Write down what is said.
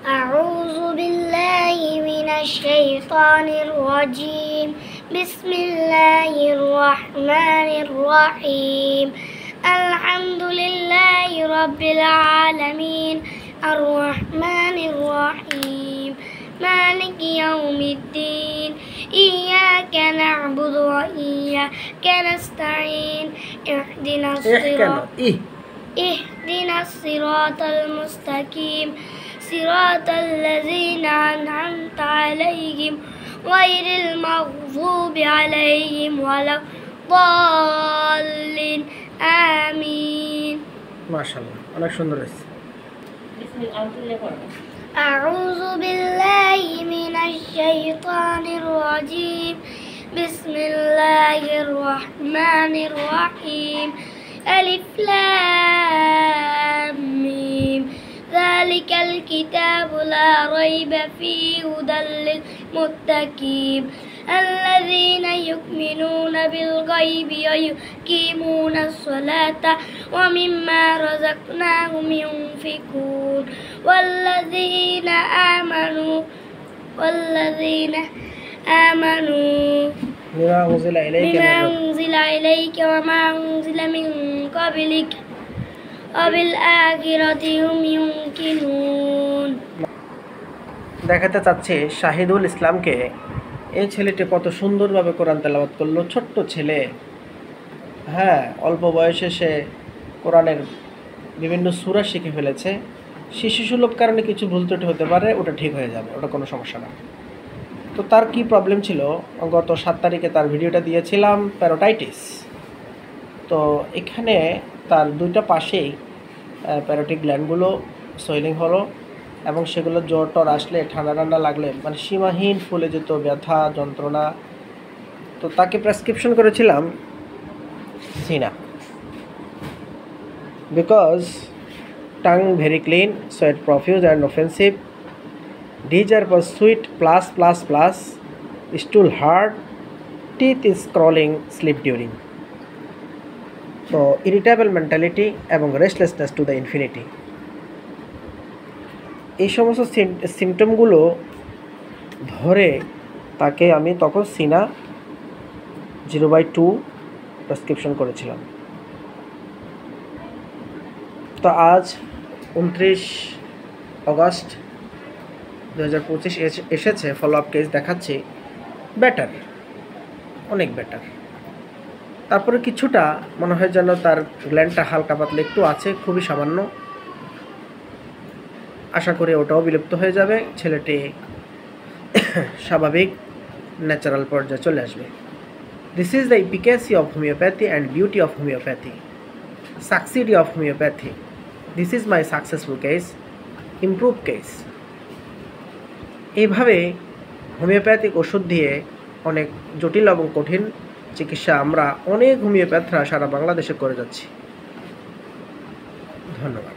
أعوذ بالله من الشيطان الرجيم بسم الله الرحمن الرحيم الحمد لله رب العالمين الرحمن الرحيم مالك يوم الدين إياك نعبد وإياك نستعين اهدنا الصراط المستقيم صراط الذين أنعمت عليهم غير المغضوب عليهم ولا الضالين آمين ما شاء الله অনেক সুন্দর হয়েছে أعوذ بالله من الشيطان الرجيم بسم الله الرحمن الرحيم ألف لام ميم ذلك الكتاب لا ريب فيه هدى للمتقين الذين يؤمنون بالغيب ويقيمون الصلاة ومما رزقناهم ينفقون والذين آمنوا بما أنزل إليك وما أنزل من قبلك وبالآخرة هم يوقنون। দেখাতে চাচ্ছে শাহিদুল ইসলামকে। এই ছেলেটি কত সুন্দরভাবে কোরআন তেলাওয়াত করলো, ছোট্ট ছেলে। হ্যাঁ, অল্প বয়সে সে কোরআনের বিভিন্ন সূরা শিখে ফেলেছে। শিশুসুলভ কারণে কিছু ভুল ত্রুটি হতে পারে, ওটা ঠিক হয়ে যাবে, ওটা কোনো সমস্যা না। তো তার কি প্রবলেম ছিল, গত 7 তারিখে তার ভিডিওটা দিয়েছিলাম, প্যারোটাইটিস। তো এখানে তার দুইটা পাশেই প্যারোটিক গ্ল্যান্ডগুলো সোয়েলিং হলো এবং সেগুলো জ্বর টর আসলে, ঠান্ডা ঠান্ডা লাগলে মানে সীমাহীন ফুলে যেত, ব্যথা যন্ত্রণা। তো তাকে প্রেসক্রিপশন করেছিলাম Cina, because tongue very clean, sweat profuse and offensive, desire was sweet plus, stool hard, teeth is crawling, sleep during. So irritable mentality এবং রেস্টলেসনেস টু দ্য ইনফিনিটি, এই সমস্ত সিমটমগুলো ধরে তাকে আমি তখন সিনা 0/2 প্রেসক্রিপশন করেছিলাম। তো আজ 29 অগস্ট 2025 এসেছে, ফলো আপ কেস দেখাচ্ছি, বেটার, অনেক বেটার। তারপরে কিছুটা মনে হয় যেন তার গ্ল্যান্ডটা হালকা পাতলা একটু আছে, খুবই সামান্য। আশা করি ওটাও বিলুপ্ত হয়ে যাবে, ছেলেটি স্বাভাবিক ন্যাচারাল পর্যায়ে চলে আসবে। This is the efficacy of homeopathy and beauty of homeopathy, succeed of homeopathy. This is my successful case, improve case. এইভাবে হোমিওপ্যাথিক ওষুধ দিয়ে অনেক জটিল এবং কঠিন চিকিৎসা আমরা অনেক হোমিওপ্যাথরা সারা বাংলাদেশে করে যাচ্ছি। ধন্যবাদ।